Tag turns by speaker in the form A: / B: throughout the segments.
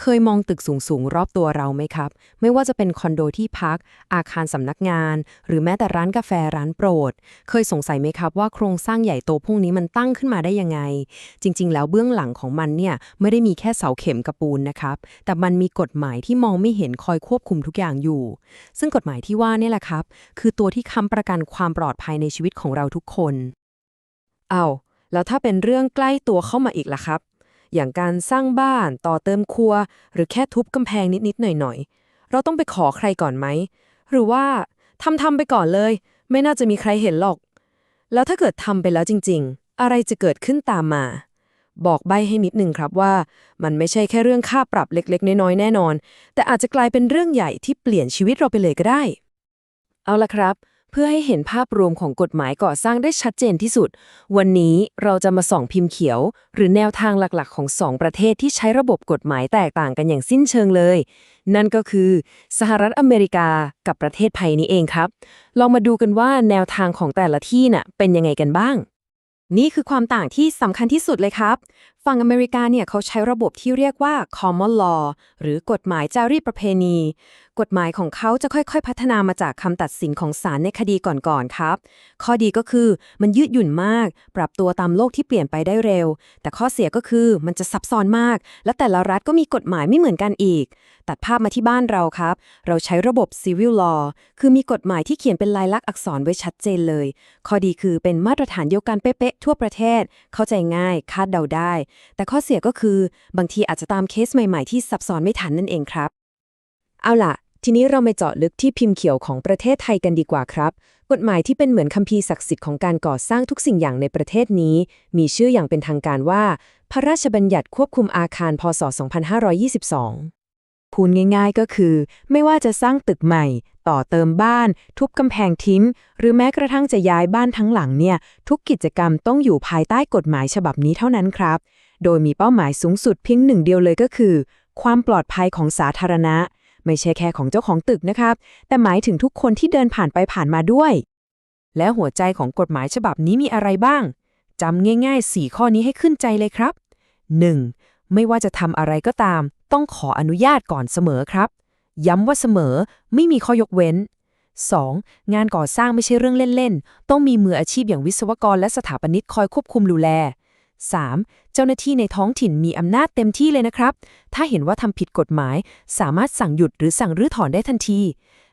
A: เคยมองตึกสูงๆรอบตัวเราไหมครับไม่ว่าจะเป็นคอนโดที่พักอาคารสำนักงานหรือแม้แต่ร้านกาแฟร้านโปรดเคยสงสัยไหมครับว่าโครงสร้างใหญ่โตพวกนี้มันตั้งขึ้นมาได้ยังไงจริงๆแล้วเบื้องหลังของมันเนี่ยไม่ได้มีแค่เสาเข็มกับปูนนะครับแต่มันมีกฎหมายที่มองไม่เห็นคอยควบคุมทุกอย่างอยู่ซึ่งกฎหมายที่ว่าเนี่ยแหละครับคือตัวที่ค้ำประกันความปลอดภัยในชีวิตของเราทุกคนอ้าวแล้วถ้าเป็นเรื่องใกล้ตัวเข้ามาอีกล่ะครับอย่างการสร้างบ้านต่อเติมครัวหรือแค่ทุบกำแพงนิดๆหน่อยๆเราต้องไปขอใครก่อนไหมหรือว่าทำไปก่อนเลยไม่น่าจะมีใครเห็นหรอกแล้วถ้าเกิดทำไปแล้วจริงๆอะไรจะเกิดขึ้นตามมาบอกใบ้ให้นิดนึงครับว่ามันไม่ใช่แค่เรื่องค่าปรับเล็กๆน้อยๆแน่นอนแต่อาจจะกลายเป็นเรื่องใหญ่ที่เปลี่ยนชีวิตเราไปเลยก็ได้เอาล่ะครับเพื่อให้เห็นภาพรวมของกฎหมายก่อสร้างได้ชัดเจนที่สุดวันนี้เราจะมาส่องพิมพ์เขียวหรือแนวทางหลักๆของสองประเทศที่ใช้ระบบกฎหมายแตกต่างกันอย่างสิ้นเชิงเลยนั่นก็คือสหรัฐอเมริกากับประเทศไทยนี่เองครับลองมาดูกันว่าแนวทางของแต่ละที่น่ะเป็นยังไงกันบ้าง นี่คือความต่างที่สำคัญที่สุดเลยครับ ฝั่งอเมริกาเนี่ยเขาใช้ระบบที่เรียกว่า common law หรือกฎหมายจารีตประเพณี กฎหมายของเขาจะค่อยๆพัฒนามาจากคำตัดสินของศาลในคดีก่อนๆครับ ข้อดีก็คือมันยืดหยุ่นมาก ปรับตัวตามโลกที่เปลี่ยนไปได้เร็ว แต่ข้อเสียก็คือมันจะซับซ้อนมาก และแต่ละรัฐก็มีกฎหมายไม่เหมือนกันอีก ตัดภาพมาที่บ้านเราครับ เราใช้ระบบ civil law คือมีกฎหมายที่เขียนเป็นลายลักษณ์อักษรไว้ชัดเจนเลย ข้อดีคือเป็นมาตรฐานเดียวกันเป๊ะๆทั่วประเทศ เข้าใจง่ายคาดเดาได้ แต่ข้อเสียก็คือบางทีอาจจะตามเคสใหม่ๆที่ซับซ้อนไม่ทันนั่นเองครับ เอาล่ะ ทีนี้เรามาเจาะลึกที่พิมพ์เขียวของประเทศไทยกันดีกว่าครับ กฎหมายที่เป็นเหมือนคัมภีร์ศักดิ์สิทธิ์ของการก่อสร้างทุกสิ่งอย่างในประเทศนี้ มีชื่ออย่างเป็นทางการว่า พระราชบัญญัติควบคุมอาคารพศ 2522 พูดง่ายๆก็คือ ไม่ว่าจะสร้างตึกใหม่ ต่อเติมบ้าน ทุบกำแพงทิ้ง หรือแม้กระทั่งจะย้ายบ้านทั้งหลังเนี่ย ทุกกิจกรรมต้องอยู่ภายใต้กฎหมายฉบับนี้เท่านั้นครับ โดยมีเป้าหมายสูงสุดเพียงหนึ่งเดียวเลยก็คือ ความปลอดภัยของสาธารณะ ไม่ใช่แค่ของเจ้าของตึกนะครับ แต่หมายถึงทุกคนที่เดินผ่านไปผ่านมาด้วย และหัวใจของกฎหมายฉบับนี้มีอะไรบ้าง จำง่ายๆ 4 ข้อนี้ให้ขึ้นใจเลยครับ 1. ไม่ว่าจะทำอะไรก็ตาม ต้องขออนุญาตก่อนเสมอครับ ย้ำว่าเสมอ ไม่มีข้อยกเว้น 2. งานก่อสร้างไม่ใช่เรื่องเล่นๆ ต้องมีมืออาชีพอย่างวิศวกรและสถาปนิกคอยควบคุมดูแล 3. เจ้าหน้าที่ในท้องถิ่นมีอำนาจเต็มที่เลยนะครับ ถ้าเห็นว่าทำผิดกฎหมาย สามารถสั่งหยุดหรือสั่งรื้อถอนได้ทันที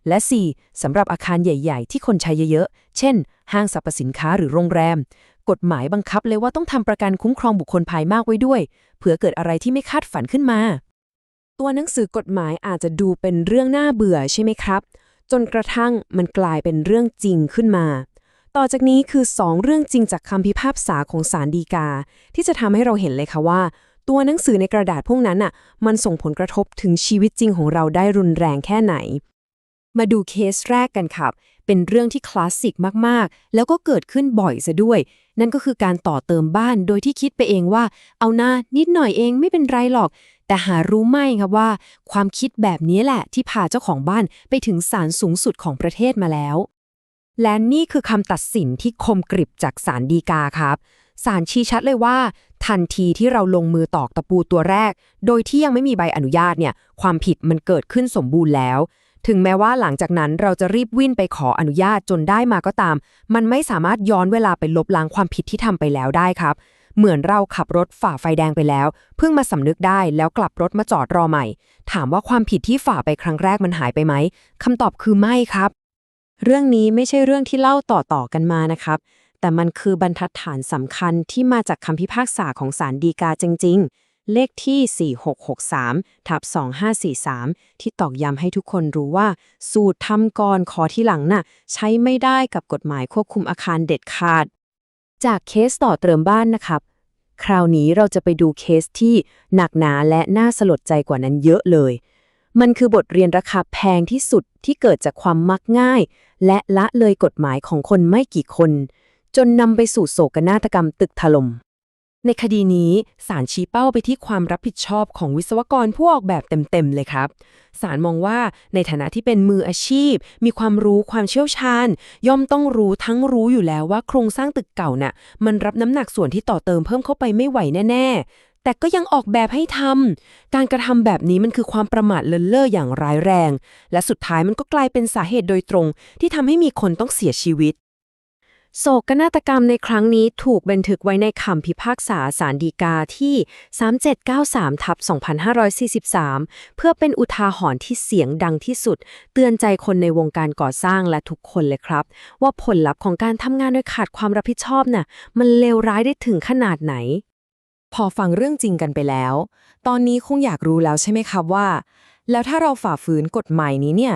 A: และ 4. สำหรับอาคารใหญ่ๆที่คนใช้เยอะๆ เช่น ห้างสรรพสินค้าหรือโรงแรม กฎหมายบังคับเลยว่าต้องทำประกันคุ้มครองบุคคลภายนอกไว้ด้วย เผื่อเกิดอะไรที่ไม่คาดฝันขึ้นมา ตัวหนังสือกฎหมายอาจจะดูเป็นเรื่องน่าเบื่อใช่ไหมครับ จนกระทั่งมันกลายเป็นเรื่องจริงขึ้นมา ต่อจากนี้คือ 2 เรื่องจริงจากคำพิพากษาของศาลฎีกา ที่จะทำให้เราเห็นเลยค่ะว่า ตัวหนังสือในกระดาษพวกนั้นน่ะมันส่งผลกระทบถึงชีวิตจริงของเราได้รุนแรงแค่ไหน มาดูเคสแรกกันครับ เป็นเรื่องที่คลาสสิกมากๆ แล้วก็เกิดขึ้นบ่อยซะด้วย นั่นก็คือการต่อเติมบ้านโดยที่คิดไปเองว่า เอาหน้านิดหน่อยเองไม่เป็นไรหรอก แต่หารู้ไหมครับว่า ความคิดแบบนี้แหละที่พาเจ้าของบ้านไปถึงศาลสูงสุดของประเทศมาแล้ว และนี่คือคำตัดสินที่คมกริบจากศาลฎีกาครับศาลชี้ชัดเลยว่า ทันทีที่เราลงมือตอกตะปูตัวแรก โดยที่ยังไม่มีใบอนุญาตเนี่ย ความผิดมันเกิดขึ้นสมบูรณ์แล้ว ถึงแม้ว่าหลังจากนั้นเราจะรีบวิ่งไปขออนุญาตจนได้มาก็ตาม มันไม่สามารถย้อนเวลาไปลบล้างความผิดที่ทำไปแล้วได้ครับ เหมือนเราขับรถฝ่าไฟแดงไปแล้ว เพิ่งมาสำนึกได้แล้วกลับรถมาจอดรอใหม่ ถามว่าความผิดที่ฝ่าไปครั้งแรกมันหายไปไหมคำตอบคือไม่ครับ เรื่องนี้ไม่ใช่เรื่องที่เล่าต่อกันมานะครับ แต่มันคือบรรทัดฐานสำคัญที่มาจากคำพิพากษาของศาลฎีกาจริงๆ เลขที่ 4663/2543 ที่ตอกย้ำให้ทุกคนรู้ว่า สูตรทำก่อนขอที่หลังน่ะใช้ไม่ได้กับกฎหมายควบคุมอาคารเด็ดขาด จากเคสต่อเติมบ้านนะครับ คราวนี้เราจะไปดูเคสที่หนักหนาและน่าสลดใจกว่านั้นเยอะเลย มันคือบทเรียนราคาแพงที่สุดที่เกิดจากความมักง่าย และละเลยกฎหมายของคนไม่กี่คน จนนำไปสู่โศกนาฏกรรมตึกถล่ม ในคดีนี้ศาลชี้เป้าไปที่ความรับผิดชอบของวิศวกรผู้ออกแบบเต็มๆเลยครับศาลมองว่าในฐานะที่เป็นมืออาชีพ มีความรู้ความเชี่ยวชาญ ย่อมต้องรู้อยู่แล้วว่าโครงสร้างตึกเก่าน่ะมันรับน้ำหนักส่วนที่ต่อเติมเพิ่มเข้าไปไม่ไหวแน่ แต่ก็ยังออกแบบให้ทำการกระทำแบบนี้มันคือความประมาทเลินเล่ออย่างร้ายแรง และสุดท้ายมันก็กลายเป็นสาเหตุโดยตรงที่ทำให้มีคนต้องเสียชีวิตโศกนาฏกรรมในครั้งนี้ถูกบันทึกไว้ในคำพิพากษาศาลฎีกาที่ 3793/2543 เพื่อเป็นอุทาหรณ์ที่เสียงดังที่สุดเตือนใจคนในวงการก่อสร้างและทุกคนเลยครับว่าผลลัพธ์ของการทำงานโดยขาดความรับผิดชอบน่ะมันเลวร้ายได้ถึงขนาดไหนพอฟังเรื่องจริงกันไปแล้วตอนนี้คงอยากรู้แล้วใช่ไหมครับว่าแล้วถ้าเราฝ่าฝืนกฎหมายนี้เนี่ย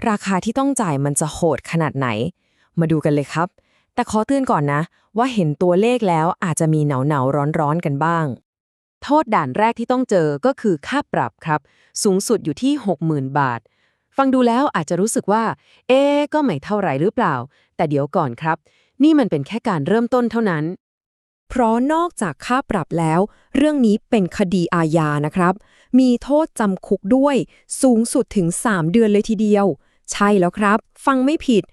A: ราคาที่ต้องจ่ายมันจะโหดขนาดไหนมาดูกันเลยครับแต่ขอเตือนก่อนนะว่าเห็นตัวเลขแล้วอาจจะมีหนาวร้อนกันบ้างโทษด่านแรกที่ต้องเจอก็คือค่าปรับครับสูงสุดอยู่ที่ 60,000 บาทฟังดูแล้วอาจจะรู้สึกว่าก็ไม่เท่าไหร่หรือเปล่าแต่เดี๋ยวก่อนครับนี่มันเป็นแค่การเริ่มต้นเท่านั้นเพราะนอกจากค่าปรับแล้วเรื่องนี้เป็นคดีอาญานะครับมีโทษจำคุกด้วยสูงสุดถึง 3 เดือนเลยทีเดียวใช่แล้วครับฟังไม่ผิด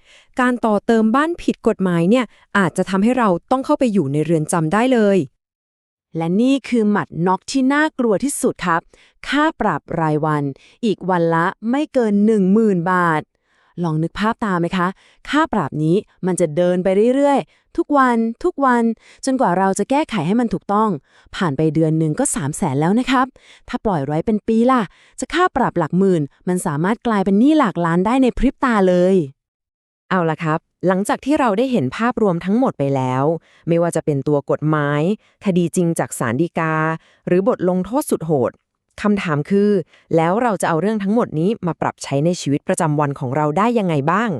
A: การต่อเติมบ้านผิดกฎหมายเนี่ยอาจจะทำให้เราต้องเข้าไปอยู่ในเรือนจำได้เลยและนี่คือหมัดน็อกที่น่ากลัวที่สุดครับค่าปรับรายวันอีกวันละไม่เกิน 10,000 บาทลองนึกภาพตามไหมคะค่าปรับนี้มันจะเดินไปเรื่อยๆทุกวันจนกว่าเราจะแก้ไขให้มันถูกต้องผ่านไปเดือนหนึ่งก็300,000แล้วนะครับถ้าปล่อยไว้เป็นปีล่ะจะค่าปรับหลักหมื่นมันสามารถกลายเป็นหนี้หลักล้านได้ในพริบตาเลยเอาล่ะครับหลังจากที่เราได้เห็นภาพรวมทั้งหมดไปแล้วไม่ว่าจะเป็นตัวกฎหมายคดีจริงจากศาลฎีกาหรือบทลงโทษสุดโหดคำถามคือแล้วเราจะเอาเรื่องทั้งหมดนี้มาปรับใช้ในชีวิตประจำวันของเราได้ยังไงบ้าง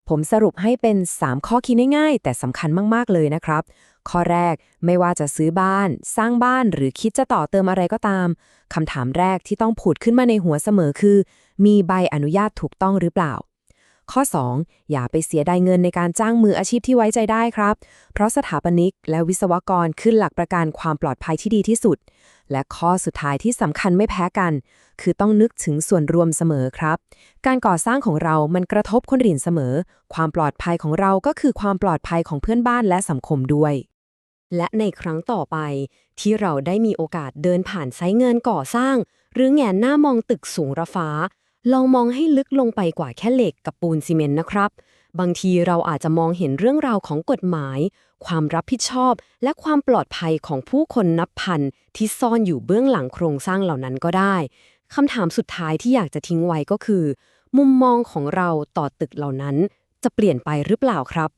A: ผมสรุปให้เป็น3ข้อคิดง่ายๆแต่สำคัญมากๆเลยนะครับข้อแรกไม่ว่าจะซื้อบ้านสร้างบ้านหรือคิดจะต่อเติมอะไรก็ตามคำถามแรกที่ต้องผุดขึ้นมาในหัวเสมอคือมีใบอนุญาตถูกต้องหรือเปล่าข้อ2อย่าไปเสียดายเงินในการจ้างมืออาชีพที่ไว้ใจได้ครับเพราะสถาปนิกและวิศวกรขึ้นหลักประกันความปลอดภัยที่ดีที่สุดและข้อสุดท้ายที่สำคัญไม่แพ้กันคือต้องนึกถึงส่วนรวมเสมอครับการก่อสร้างของเรามันกระทบคนอื่นเสมอความปลอดภัยของเราก็คือความปลอดภัยของเพื่อนบ้านและสังคมด้วยและในครั้งต่อไปที่เราได้มีโอกาสเดินผ่านไซต์งานก่อสร้างหรือแงนหน้ามองตึกสูงระฟ้าลองมองให้ลึกลงไปกว่าแค่เหล็กกับปูนซีเมนต์นะครับบางทีเราอาจจะมองเห็นเรื่องราวของกฎหมายความรับผิดชอบและความปลอดภัยของผู้คนนับพันที่ซ่อนอยู่เบื้องหลังโครงสร้างเหล่านั้นก็ได้คำถามสุดท้ายที่อยากจะทิ้งไว้ก็คือมุมมองของเราต่อตึกเหล่านั้นจะเปลี่ยนไปหรือเปล่าครับ